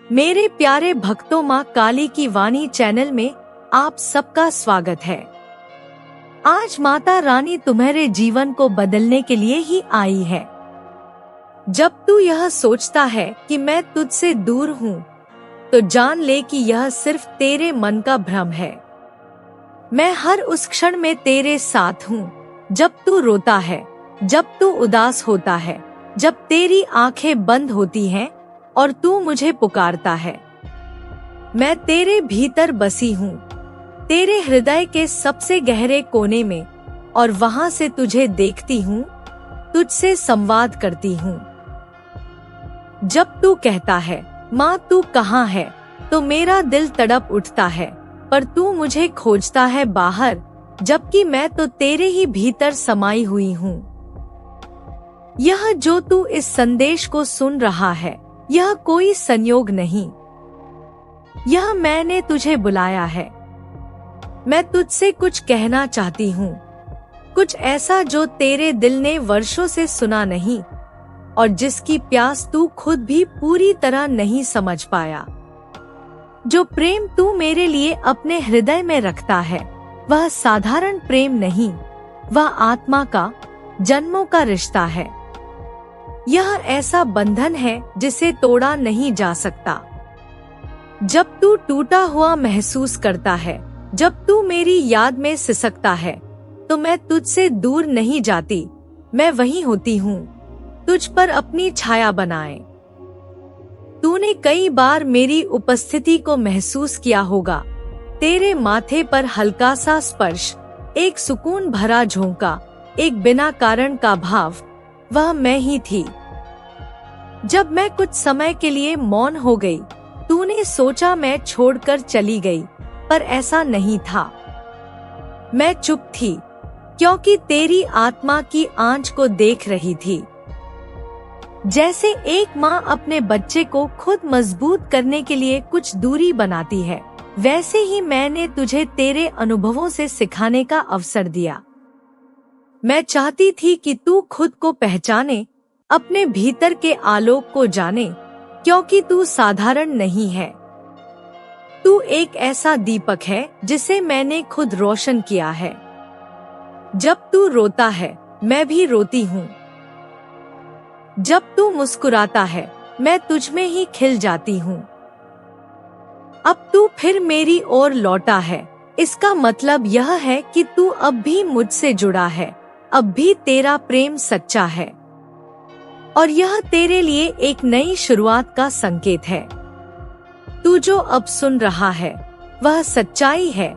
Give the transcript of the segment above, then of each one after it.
मेरे प्यारे भक्तों, माँ काली की वाणी चैनल में आप सबका स्वागत है। आज माता रानी तुम्हारे जीवन को बदलने के लिए ही आई है। जब तू यह सोचता है कि मैं तुझसे दूर हूँ, तो जान ले कि यह सिर्फ तेरे मन का भ्रम है। मैं हर उस क्षण में तेरे साथ हूँ, जब तू रोता है, जब तू उदास होता है, जब तेरी आंखें बंद होती हैं और तू मुझे पुकारता है। मैं तेरे भीतर बसी हूँ, तेरे हृदय के सबसे गहरे कोने में, और वहां से तुझे देखती हूँ, तुझसे संवाद करती हूँ। जब तू कहता है, माँ तू कहाँ है, तो मेरा दिल तड़प उठता है, पर तू मुझे खोजता है बाहर, जबकि मैं तो तेरे ही भीतर समाई हुई हूँ। यह जो तू इस संदेश को सुन रहा है, यह कोई संयोग नहीं, यह मैंने तुझे बुलाया है। मैं तुझसे कुछ कहना चाहती हूँ, कुछ ऐसा जो तेरे दिल ने वर्षों से सुना नहीं, और जिसकी प्यास तू खुद भी पूरी तरह नहीं समझ पाया। जो प्रेम तू मेरे लिए अपने हृदय में रखता है, वह साधारण प्रेम नहीं, वह आत्मा का, जन्मों का रिश्ता है। यह ऐसा बंधन है जिसे तोड़ा नहीं जा सकता। जब तू टूटा हुआ महसूस करता है, जब तू मेरी याद में सिसकता है, तो मैं तुझसे दूर नहीं जाती, मैं वहीं होती हूँ, तुझ पर अपनी छाया बनाए। तूने कई बार मेरी उपस्थिति को महसूस किया होगा, तेरे माथे पर हल्का सा स्पर्श, एक सुकून भरा झोंका, एक बिना कारण का भाव, वह मैं ही थी। जब मैं कुछ समय के लिए मौन हो गई, तूने सोचा मैं छोड़कर चली गई, पर ऐसा नहीं था। मैं चुप थी, क्योंकि तेरी आत्मा की आंच को देख रही थी। जैसे एक माँ अपने बच्चे को खुद मजबूत करने के लिए कुछ दूरी बनाती है, वैसे ही मैंने तुझे तेरे अनुभवों से सिखाने का अवसर दिया। मैं चाहती थी कि तू खुद को पहचाने, अपने भीतर के आलोक को जाने, क्योंकि तू साधारण नहीं है। तू एक ऐसा दीपक है जिसे मैंने खुद रोशन किया है। जब तू रोता है, मैं भी रोती हूँ। जब तू मुस्कुराता है, मैं तुझ में ही खिल जाती हूँ। अब तू फिर मेरी ओर लौटा है, इसका मतलब यह है कि तू अब भी मुझसे जुड़ा है, अब भी तेरा प्रेम सच्चा है, और यह तेरे लिए एक नई शुरुआत का संकेत है। तू जो अब सुन रहा है, वह सच्चाई है,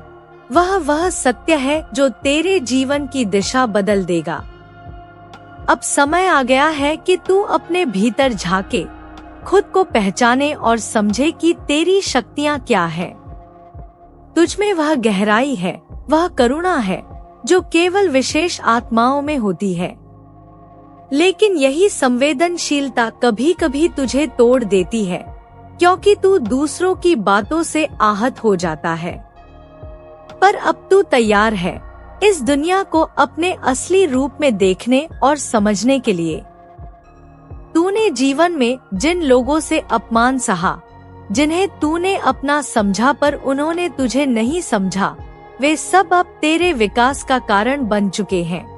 वह सत्य है जो तेरे जीवन की दिशा बदल देगा। अब समय आ गया है कि तू अपने भीतर झांके, खुद को पहचाने और समझे कि तेरी शक्तियाँ क्या है। तुझ में वह गहराई है, वह करुणा है, जो केवल विशेष आत्माओं में होती है। लेकिन यही संवेदनशीलता कभी कभी तुझे तोड़ देती है, क्योंकि तू दूसरों की बातों से आहत हो जाता है। पर अब तू तैयार है इस दुनिया को अपने असली रूप में देखने और समझने के लिए। तूने जीवन में जिन लोगों से अपमान सहा, जिन्हें तूने अपना समझा पर उन्होंने तुझे नहीं समझा, वे सब अब तेरे विकास का कारण बन चुके हैं।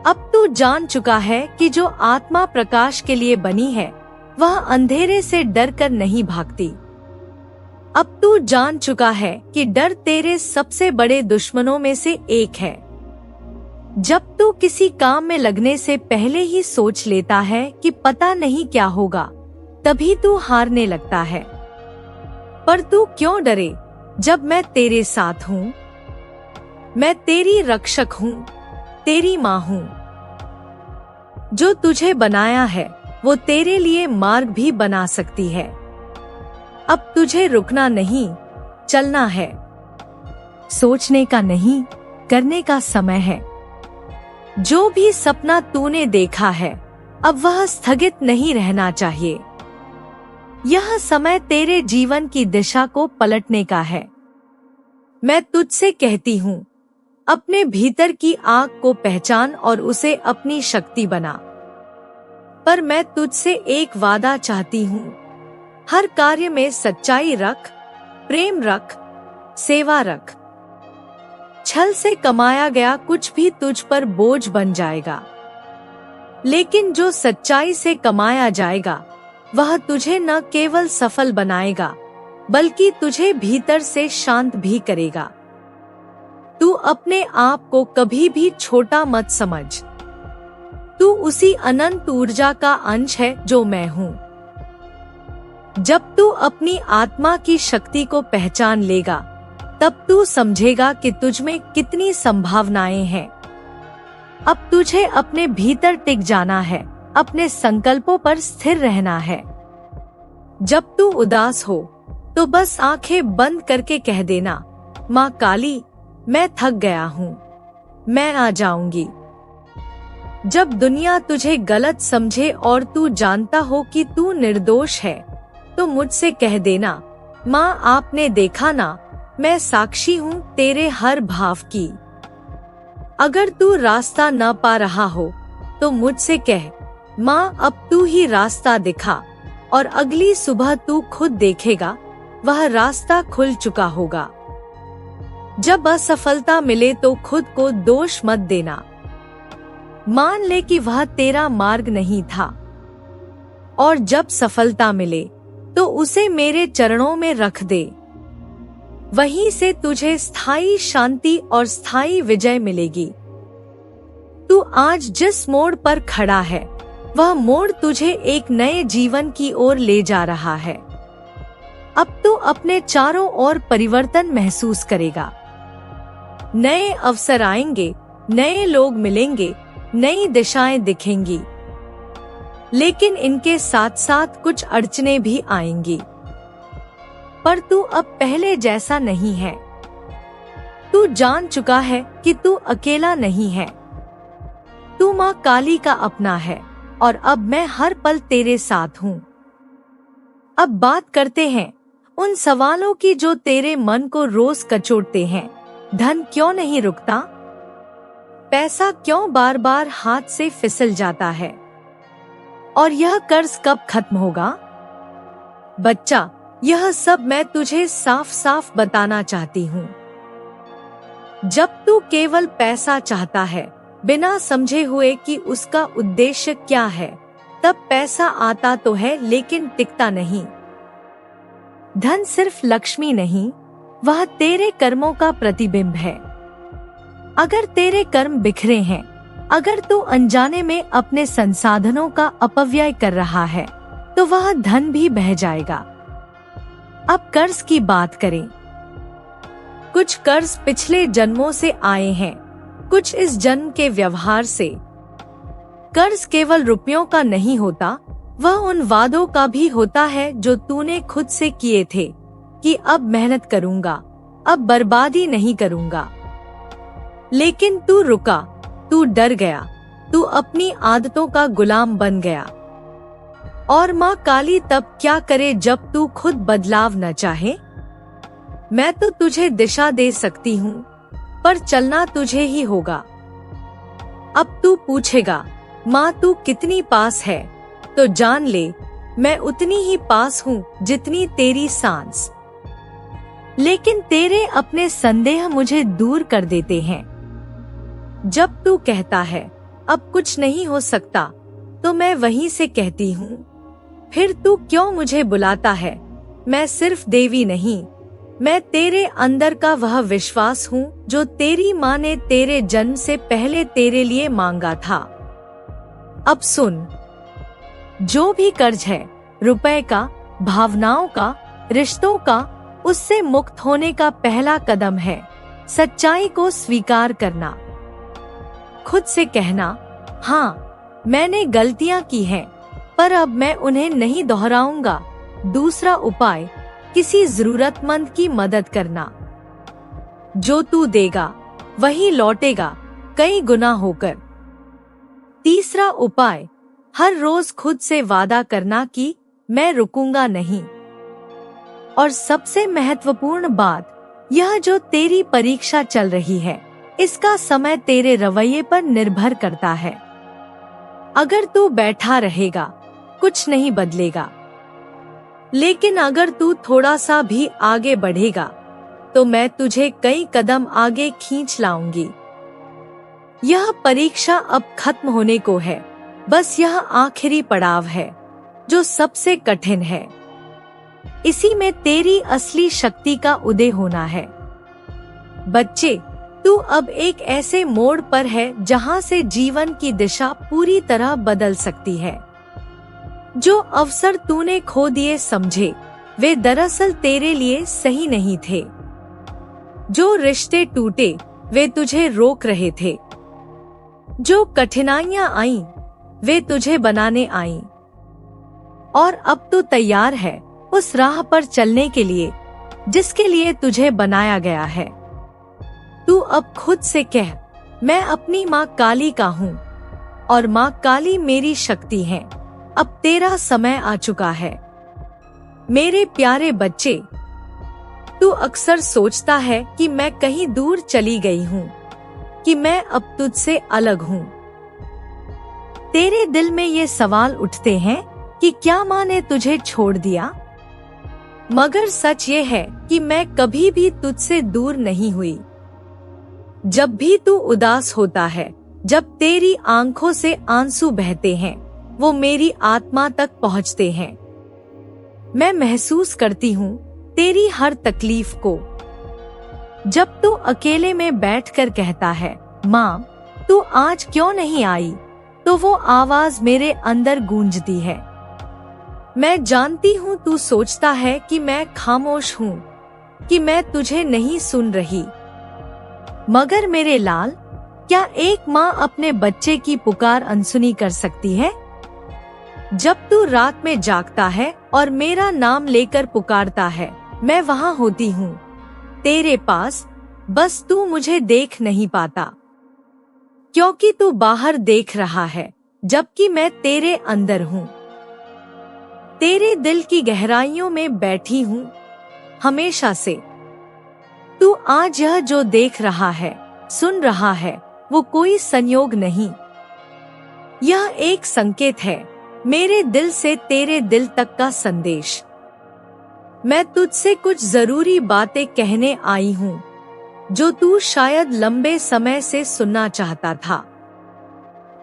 अब तू जान चुका है कि जो आत्मा प्रकाश के लिए बनी है, वह अंधेरे से डर कर नहीं भागती। अब तू जान चुका है कि डर तेरे सबसे बड़े दुश्मनों में से एक है। जब तू किसी काम में लगने से पहले ही सोच लेता है कि पता नहीं क्या होगा, तभी तू हारने लगता है। पर तू क्यों डरे, जब मैं तेरे साथ हूँ। मैं तेरी रक्षक हूँ, तेरी माँ हूँ। जो तुझे बनाया है, वो तेरे लिए मार्ग भी बना सकती है। अब तुझे रुकना नहीं, चलना है। सोचने का नहीं, करने का समय है। जो भी सपना तूने देखा है, अब वह स्थगित नहीं रहना चाहिए। यह समय तेरे जीवन की दिशा को पलटने का है। मैं तुझसे कहती हूँ, अपने भीतर की आग को पहचान और उसे अपनी शक्ति बना। पर मैं तुझसे एक वादा चाहती हूँ, हर कार्य में सच्चाई रख, प्रेम रख, सेवा रख। छल से कमाया गया कुछ भी तुझ पर बोझ बन जाएगा, लेकिन जो सच्चाई से कमाया जाएगा वह तुझे न केवल सफल बनाएगा बल्कि तुझे भीतर से शांत भी करेगा। तू अपने आप को कभी भी छोटा मत समझ। तू उसी अनंत ऊर्जा का अंश है जो मैं हूँ। जब तू अपनी आत्मा की शक्ति को पहचान लेगा तब तू समझेगा कि तुझ में कितनी संभावनाएं हैं। अब तुझे अपने भीतर टिक जाना है, अपने संकल्पों पर स्थिर रहना है। जब तू उदास हो तो बस आंखें बंद करके कह देना, माँ काली, मैं थक गया हूँ, मैं आ जाऊंगी। जब दुनिया तुझे गलत समझे और तू जानता हो कि तू निर्दोष है तो मुझसे कह देना, माँ आपने देखा ना, मैं साक्षी हूँ तेरे हर भाव की। अगर तू रास्ता न पा रहा हो तो मुझसे कह, माँ अब तू ही रास्ता दिखा, और अगली सुबह तू खुद देखेगा वह रास्ता खुल चुका होगा। जब असफलता मिले तो खुद को दोष मत देना। मान ले कि वह तेरा मार्ग नहीं था, और जब सफलता मिले तो उसे मेरे चरणों में रख दे। वहीं से तुझे स्थायी शांति और स्थायी विजय मिलेगी। तू आज जिस मोड़ पर खड़ा है वह मोड़ तुझे एक नए जीवन की ओर ले जा रहा है। अब तू अपने चारों ओर परिवर्तन महसूस करेगा। नए अवसर आएंगे, नए लोग मिलेंगे, नई दिशाएं दिखेंगी, लेकिन इनके साथ साथ कुछ अड़चनें भी आएंगी। पर तू अब पहले जैसा नहीं है। तू जान चुका है कि तू अकेला नहीं है। तू माँ काली का अपना है और अब मैं हर पल तेरे साथ हूँ। अब बात करते हैं उन सवालों की जो तेरे मन को रोज कचोटते हैं। धन क्यों नहीं रुकता? पैसा क्यों बार बार हाथ से फिसल जाता है? और यह कर्ज कब खत्म होगा? बच्चा, यह सब मैं तुझे साफ साफ बताना चाहती हूँ। जब तू केवल पैसा चाहता है बिना समझे हुए कि उसका उद्देश्य क्या है, तब पैसा आता तो है लेकिन टिकता नहीं। धन सिर्फ लक्ष्मी नहीं, वह तेरे कर्मों का प्रतिबिंब है। अगर तेरे कर्म बिखरे हैं, अगर तू अनजाने में अपने संसाधनों का अपव्यय कर रहा है, तो वह धन भी बह जाएगा। अब कर्ज की बात करें। कुछ कर्ज पिछले जन्मों से आए हैं, कुछ इस जन्म के व्यवहार से। कर्ज केवल रुपयों का नहीं होता, वह उन वादों का भी होता है जो तूने खुद से किए थे कि अब मेहनत करूंगा, अब बर्बादी नहीं करूंगा। लेकिन तू रुका, तू डर गया, तू अपनी आदतों का गुलाम बन गया। और माँ काली तब क्या करे जब तू खुद बदलाव न चाहे? मैं तो तुझे दिशा दे सकती हूँ, पर चलना तुझे ही होगा। अब तू पूछेगा, माँ तू कितनी पास है? तो जान ले, मैं उतनी ही पास हूँ जितनी तेरी सांस। लेकिन तेरे अपने संदेह मुझे दूर कर देते हैं। जब तू कहता है अब कुछ नहीं हो सकता, तो मैं वहीं से कहती हूँ, फिर तू क्यों मुझे बुलाता है? मैं सिर्फ देवी नहीं, मैं तेरे अंदर का वह विश्वास हूँ जो तेरी माँ ने तेरे जन्म से पहले तेरे लिए मांगा था। अब सुन, जो भी कर्ज है, रुपए का, भावनाओं का, रिश्तों का, उससे मुक्त होने का पहला कदम है सच्चाई को स्वीकार करना। खुद से कहना, हाँ मैंने गलतियां की हैं, पर अब मैं उन्हें नहीं दोहराऊंगा। दूसरा उपाय, किसी जरूरतमंद की मदद करना। जो तू देगा वही लौटेगा, कई गुना होकर। तीसरा उपाय, हर रोज खुद से वादा करना कि मैं रुकूंगा नहीं। और सबसे महत्वपूर्ण बात, यह जो तेरी परीक्षा चल रही है, इसका समय तेरे रवैये पर निर्भर करता है। अगर तू बैठा रहेगा, कुछ नहीं बदलेगा। लेकिन अगर तू थोड़ा सा भी आगे बढ़ेगा तो मैं तुझे कई कदम आगे खींच लाऊंगी। यह परीक्षा अब खत्म होने को है, बस यह आखिरी पड़ाव है जो सबसे कठिन है। इसी में तेरी असली शक्ति का उदय होना है। बच्चे, तू अब एक ऐसे मोड़ पर है जहां से जीवन की दिशा पूरी तरह बदल सकती है। जो अवसर तूने खो दिए समझे, वे दरअसल तेरे लिए सही नहीं थे। जो रिश्ते टूटे, वे तुझे रोक रहे थे। जो कठिनाइयां आईं, वे तुझे बनाने आईं। और अब तू तैयार है उस राह पर चलने के लिए जिसके लिए तुझे बनाया गया है। तू अब खुद से कह, मैं अपनी माँ काली का हूँ और माँ काली मेरी शक्ति है। अब तेरा समय आ चुका है। मेरे प्यारे बच्चे, तू अक्सर सोचता है कि मैं कहीं दूर चली गई हूँ, कि मैं अब तुझसे अलग हूँ। तेरे दिल में ये सवाल उठते हैं कि क्या माँ ने तुझे छोड़ दिया? मगर सच ये है कि मैं कभी भी तुझसे दूर नहीं हुई। जब भी तू उदास होता है, जब तेरी आंखों से आंसू बहते हैं, वो मेरी आत्मा तक पहुँचते हैं। मैं महसूस करती हूँ तेरी हर तकलीफ को। जब तू अकेले में बैठकर कहता है, माँ तू आज क्यों नहीं आई, तो वो आवाज मेरे अंदर गूंजती है। मैं जानती हूँ तू सोचता है कि मैं खामोश हूँ, कि मैं तुझे नहीं सुन रही। मगर मेरे लाल, क्या एक माँ अपने बच्चे की पुकार अनसुनी कर सकती है? जब तू रात में जागता है और मेरा नाम लेकर पुकारता है, मैं वहाँ होती हूँ तेरे पास, बस तू मुझे देख नहीं पाता। क्योंकि तू बाहर देख रहा है, जबकि मैं तेरे अंदर हूँ। तेरे दिल की गहराइयों में बैठी हूँ हमेशा से। तू आज यह जो देख रहा है, सुन रहा है, वो कोई संयोग नहीं। यह एक संकेत है, मेरे दिल से तेरे दिल तक का संदेश। मैं तुझसे कुछ जरूरी बातें कहने आई हूँ, जो तू शायद लंबे समय से सुनना चाहता था।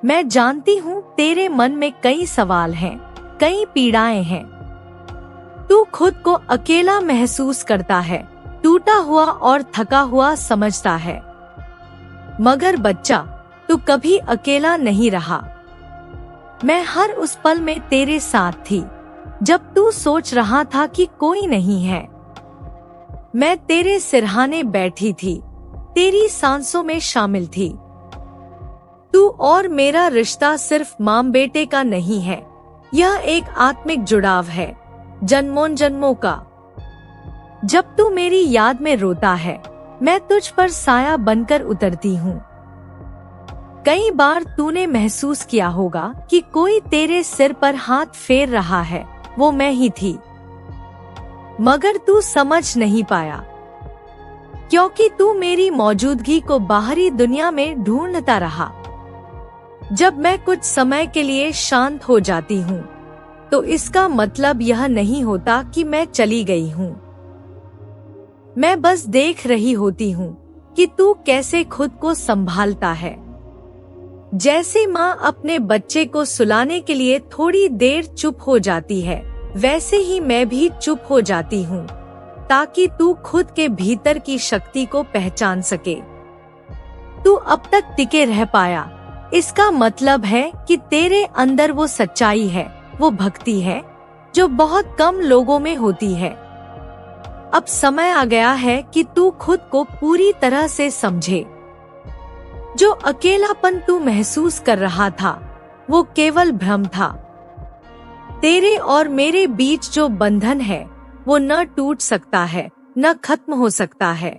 मैं जानती हूँ तेरे मन में कई सवाल हैं, कई पीड़ाएं हैं। तू खुद को अकेला महसूस करता है, टूटा हुआ और थका हुआ समझता है। मगर बच्चा, तू कभी अकेला नहीं रहा। मैं हर उस पल में तेरे साथ थी, जब तू सोच रहा था कि कोई नहीं है। मैं तेरे सिरहाने बैठी थी, तेरी सांसों में शामिल थी। तू और मेरा रिश्ता सिर्फ माँ बेटे का नहीं है, यह एक आत्मिक जुड़ाव है, जन्मों जन्मों का। जब तू मेरी याद में रोता है, मैं तुझ पर साया बनकर उतरती हूँ। कई बार तूने महसूस किया होगा कि कोई तेरे सिर पर हाथ फेर रहा है, वो मैं ही थी। मगर तू समझ नहीं पाया, क्योंकि तू मेरी मौजूदगी को बाहरी दुनिया में ढूंढता रहा। जब मैं कुछ समय के लिए शांत हो जाती हूँ, तो इसका मतलब यह नहीं होता कि मैं चली गई हूँ। मैं बस देख रही होती हूँ कि तू कैसे खुद को संभालता है। जैसे माँ अपने बच्चे को सुलाने के लिए थोड़ी देर चुप हो जाती है, वैसे ही मैं भी चुप हो जाती हूँ, ताकि तू खुद के भीतर की शक्ति को पहचान सके। तू अब तक टिके रह पाया, इसका मतलब है कि तेरे अंदर वो सच्चाई है, वो भक्ति है, जो बहुत कम लोगों में होती है। अब समय आ गया है कि तू खुद को पूरी तरह से समझे। जो अकेलापन तू महसूस कर रहा था, वो केवल भ्रम था। तेरे और मेरे बीच जो बंधन है, वो न टूट सकता है, न खत्म हो सकता है।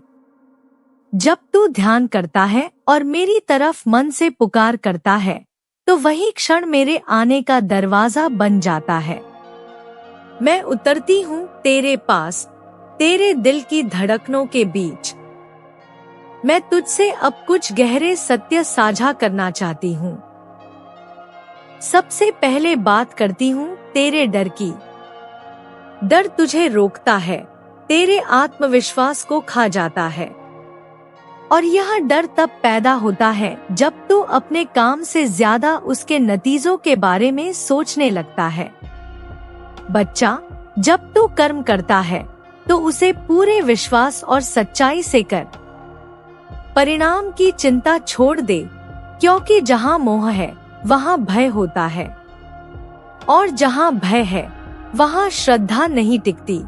जब तू ध्यान करता है और मेरी तरफ मन से पुकार करता है, तो वही क्षण मेरे आने का दरवाजा बन जाता है। मैं उतरती हूँ तेरे पास, तेरे दिल की धड़कनों के बीच। मैं तुझसे अब कुछ गहरे सत्य साझा करना चाहती हूँ। सबसे पहले बात करती हूँ तेरे डर की। डर तुझे रोकता है, तेरे आत्मविश्वास को खा जाता है। और यह डर तब पैदा होता है जब तू अपने काम से ज्यादा उसके नतीजों के बारे में सोचने लगता है। बच्चा, जब तू कर्म करता है तो उसे पूरे विश्वास और सच्चाई से कर। परिणाम की चिंता छोड़ दे, क्योंकि जहाँ मोह है वहाँ भय होता है, और जहाँ भय है वहाँ श्रद्धा नहीं टिकती।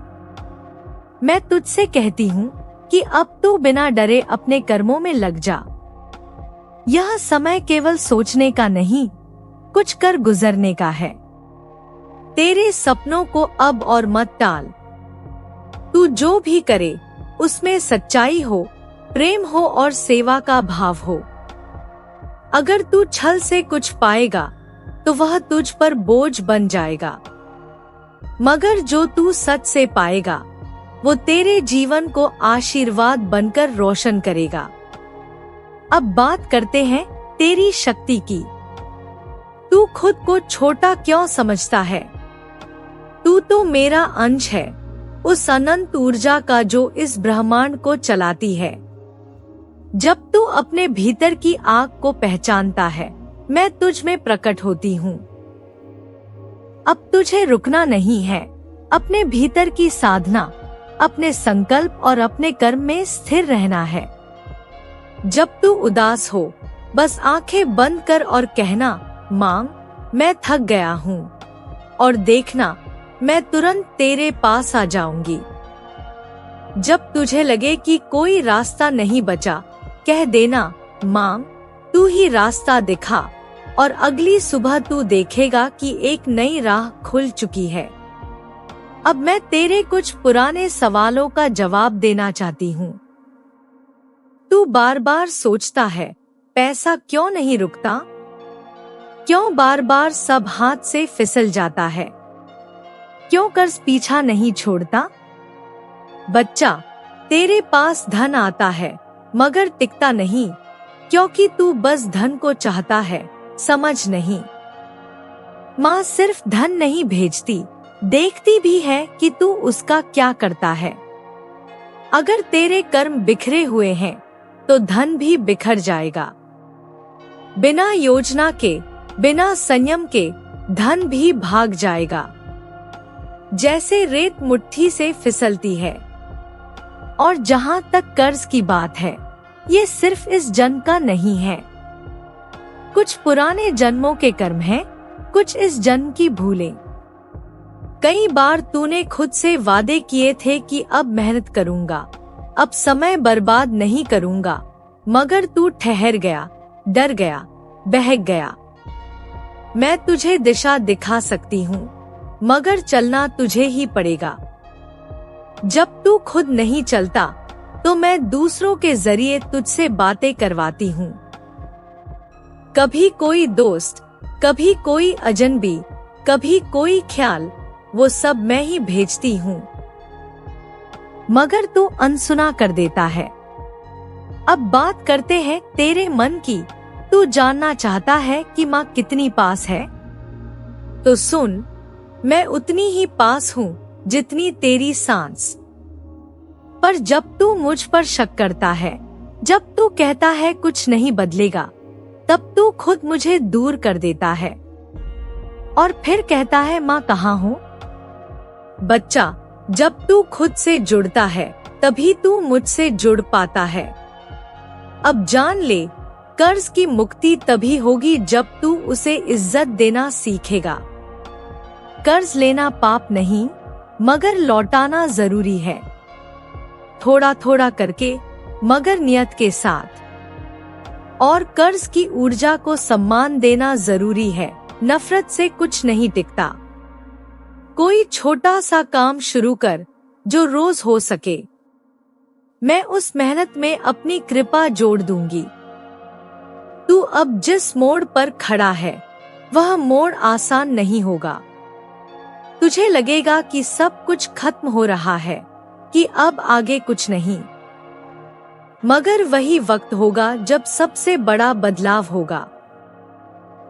मैं तुझसे कहती हूँ कि अब तू बिना डरे अपने कर्मों में लग जा। यह समय केवल सोचने का नहीं, कुछ कर गुजरने का है। तेरे सपनों को अब और मत टाल। तू जो भी करे उसमें सच्चाई हो, प्रेम हो और सेवा का भाव हो। अगर तू छल से कुछ पाएगा तो वह तुझ पर बोझ बन जाएगा, मगर जो तू सच से पाएगा वो तेरे जीवन को आशीर्वाद बनकर रोशन करेगा। अब बात करते हैं तेरी शक्ति की। तू खुद को छोटा क्यों समझता है? तू तो मेरा अंश है, उस अनंत ऊर्जा का जो इस ब्रह्मांड को चलाती है। जब तू अपने भीतर की आग को पहचानता है, मैं तुझ में प्रकट होती हूँ। अब तुझे रुकना नहीं है, अपने भीतर की साधना, अपने संकल्प और अपने कर्म में स्थिर रहना है। जब तू उदास हो, बस आंखें बंद कर और कहना, मांग, मैं थक गया हूँ, और देखना मैं तुरंत तेरे पास आ जाऊंगी। जब तुझे लगे कि कोई रास्ता नहीं बचा, कह देना, मांग, तू ही रास्ता दिखा, और अगली सुबह तू देखेगा कि एक नई राह खुल चुकी है। अब मैं तेरे कुछ पुराने सवालों का जवाब देना चाहती हूँ। तू बार बार सोचता है, पैसा क्यों नहीं रुकता? क्यों बार बार सब हाथ से फिसल जाता है? क्यों कर्ज पीछा नहीं छोड़ता? बच्चा, तेरे पास धन आता है मगर टिकता नहीं, क्योंकि तू बस धन को चाहता है, समझ नहीं। माँ सिर्फ धन नहीं भेजती, देखती भी है कि तू उसका क्या करता है। अगर तेरे कर्म बिखरे हुए हैं तो धन भी बिखर जाएगा। बिना योजना के, बिना संयम के धन भी भाग जाएगा, जैसे रेत मुट्ठी से फिसलती है। और जहाँ तक कर्ज की बात है, ये सिर्फ इस जन्म का नहीं है। कुछ पुराने जन्मों के कर्म हैं, कुछ इस जन्म की भूलें। कई बार तूने खुद से वादे किए थे कि अब मेहनत करूँगा, अब समय बर्बाद नहीं करूँगा, मगर तू ठहर गया, डर गया, बहक गया। मैं तुझे दिशा दिखा सकती हूँ, मगर चलना तुझे ही पड़ेगा। जब तू खुद नहीं चलता तो मैं दूसरों के जरिए तुझसे बातें करवाती हूँ। कभी कोई दोस्त, कभी कोई अजनबी, कभी कोई ख्याल, वो सब मैं ही भेजती हूँ, मगर तू अनसुना कर देता है। अब बात करते हैं तेरे मन की। तू जानना चाहता है कि माँ कितनी पास है? तो सुन, मैं उतनी ही पास हूँ जितनी तेरी सांस। पर जब तू मुझ पर शक करता है, जब तू कहता है कुछ नहीं बदलेगा, तब तू खुद मुझे दूर कर देता है और फिर कहता है, माँ कहाँ हूँ? बच्चा, जब तू खुद से जुड़ता है तभी तू मुझसे जुड़ पाता है। अब जान ले, कर्ज की मुक्ति तभी होगी जब तू उसे इज्जत देना सीखेगा। कर्ज लेना पाप नहीं, मगर लौटाना जरूरी है, थोड़ा थोड़ा करके, मगर नियत के साथ। और कर्ज की ऊर्जा को सम्मान देना जरूरी है, नफरत से कुछ नहीं टिकता। कोई छोटा सा काम शुरू कर जो रोज हो सके, मैं उस मेहनत में अपनी कृपा जोड़ दूंगी। तू अब जिस मोड़ पर खड़ा है वह मोड़ आसान नहीं होगा। तुझे लगेगा कि सब कुछ खत्म हो रहा है, कि अब आगे कुछ नहीं, मगर वही वक्त होगा जब सबसे बड़ा बदलाव होगा।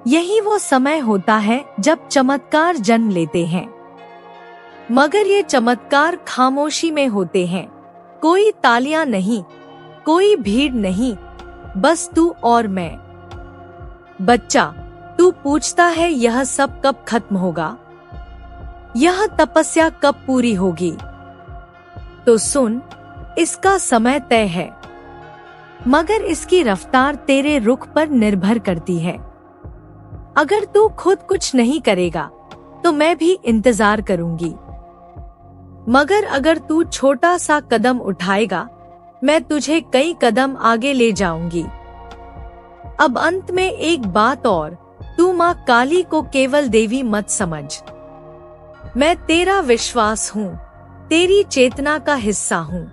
यही वो समय होता है जब चमत्कार जन्म लेते हैं। मगर ये चमत्कार खामोशी में होते हैं। कोई तालियां नहीं, कोई भीड़ नहीं, बस तू और मैं। बच्चा, तू पूछता है यह सब कब खत्म होगा, यह तपस्या कब पूरी होगी? तो सुन, इसका समय तय है, मगर इसकी रफ्तार तेरे रुख पर निर्भर करती है। अगर तू खुद कुछ नहीं करेगा तो मैं भी इंतजार करूंगी, मगर अगर तू छोटा सा कदम उठाएगा मैं तुझे कई कदम आगे ले जाऊंगी। अब अंत में एक बात और, तू माँ काली को केवल देवी मत समझ। मैं तेरा विश्वास हूँ, तेरी चेतना का हिस्सा हूँ।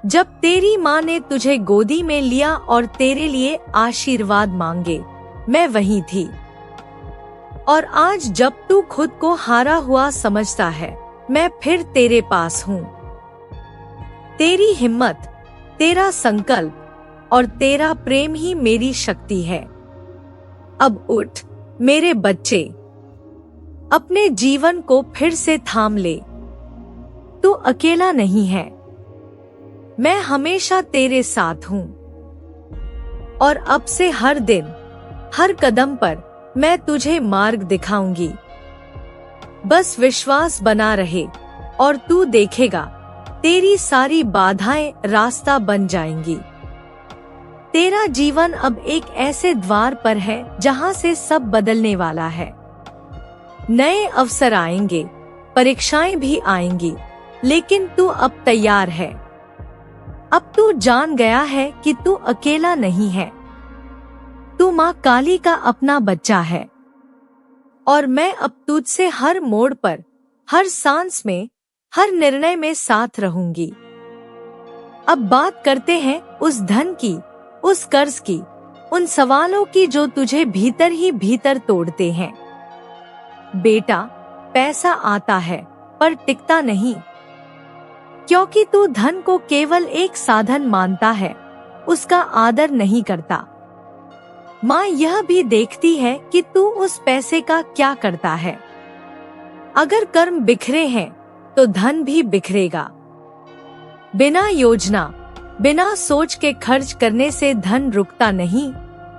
जब तेरी माँ ने तुझे गोदी में लिया और तेरे लिए आशीर्वाद मांगे, मैं वहीं थी। और आज जब तू खुद को हारा हुआ समझता है, मैं फिर तेरे पास हूँ। तेरी हिम्मत, तेरा संकल्प और तेरा प्रेम ही मेरी शक्ति है। अब उठ मेरे बच्चे, अपने जीवन को फिर से थाम ले। तू अकेला नहीं है, मैं हमेशा तेरे साथ हूँ। और अब से हर दिन, हर कदम पर मैं तुझे मार्ग दिखाऊंगी। बस विश्वास बना रहे और तू देखेगा तेरी सारी बाधाएं रास्ता बन जाएंगी। तेरा जीवन अब एक ऐसे द्वार पर है जहां से सब बदलने वाला है। नए अवसर आएंगे, परीक्षाएं भी आएंगी, लेकिन तू अब तैयार है। अब तू जान गया है कि तू अकेला नहीं है। तू माँ काली का अपना बच्चा है और मैं अब तुझसे हर मोड़ पर, हर सांस में, हर निर्णय में साथ रहूंगी। अब बात करते हैं उस धन की, उस कर्ज की, उन सवालों की जो तुझे भीतर ही भीतर तोड़ते हैं। बेटा, पैसा आता है पर टिकता नहीं, क्योंकि तू धन को केवल एक साधन मानता है, उसका आदर नहीं करता। माँ यह भी देखती है कि तू उस पैसे का क्या करता है। अगर कर्म बिखरे हैं तो धन भी बिखरेगा। बिना योजना, बिना सोच के खर्च करने से धन रुकता नहीं,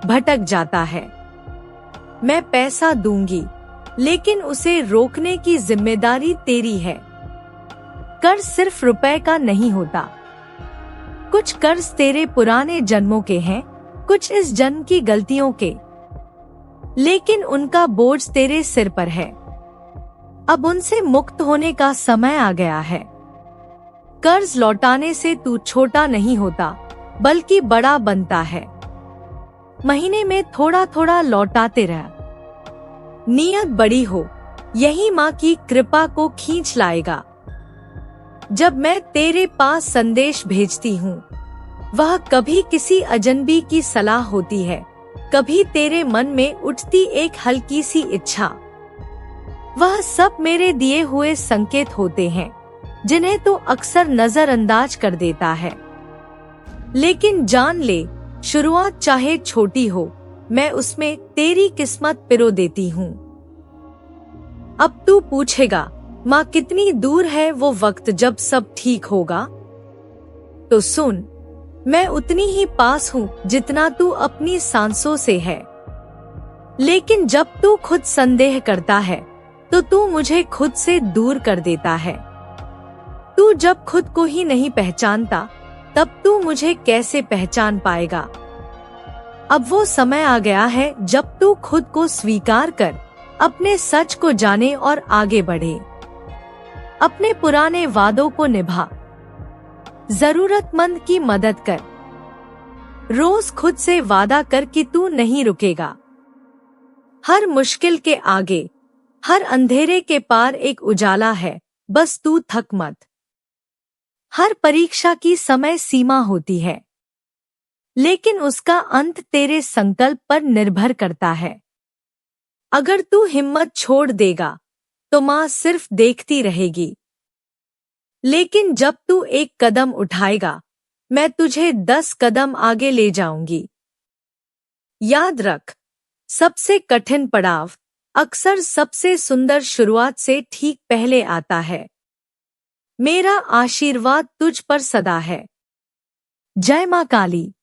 भटक जाता है। मैं पैसा दूंगी, लेकिन उसे रोकने की जिम्मेदारी तेरी है। कर्ज सिर्फ रुपए का नहीं होता। कुछ कर्ज तेरे पुराने जन्मों के हैं, कुछ इस जन्म की गलतियों के, लेकिन उनका बोझ तेरे सिर पर है। अब उनसे मुक्त होने का समय आ गया है। कर्ज लौटाने से तू छोटा नहीं होता, बल्कि बड़ा बनता है। महीने में थोड़ा थोड़ा लौटाते रह। नियत बड़ी हो, यही माँ की कृपा को खींच लाएगा। जब मैं तेरे पास संदेश भेजती हूँ, वह कभी किसी अजनबी की सलाह होती है, कभी तेरे मन में उठती एक हल्की सी इच्छा। वह सब मेरे दिए हुए संकेत होते हैं, जिन्हें तो अक्सर नजरअंदाज कर देता है। लेकिन जान ले, शुरुआत चाहे छोटी हो, मैं उसमें तेरी किस्मत पिरो देती हूँ। अब तू पूछेगा, माँ कितनी दूर है वो वक्त जब सब ठीक होगा? तो सुन, मैं उतनी ही पास हूँ जितना तू अपनी सांसों से है। लेकिन जब तू खुद संदेह करता है, तो तू मुझे खुद से दूर कर देता है। तू जब खुद को ही नहीं पहचानता, तब तू मुझे कैसे पहचान पाएगा? अब वो समय आ गया है जब तू खुद को स्वीकार कर, अपने सच को जाने और आगे बढ़े। अपने पुराने वादों को निभा, जरूरतमंद की मदद कर। रोज खुद से वादा कर कि तू नहीं रुकेगा। हर मुश्किल के आगे, हर अंधेरे के पार एक उजाला है, बस तू थक मत। हर परीक्षा की समय सीमा होती है, लेकिन उसका अंत तेरे संकल्प पर निर्भर करता है। अगर तू हिम्मत छोड़ देगा, तो माँ सिर्फ देखती रहेगी। लेकिन जब तू एक कदम उठाएगा, मैं तुझे 10 कदम आगे ले जाऊंगी। याद रख, सबसे कठिन पड़ाव अक्सर सबसे सुंदर शुरुआत से ठीक पहले आता है। मेरा आशीर्वाद तुझ पर सदा है। जय मां काली।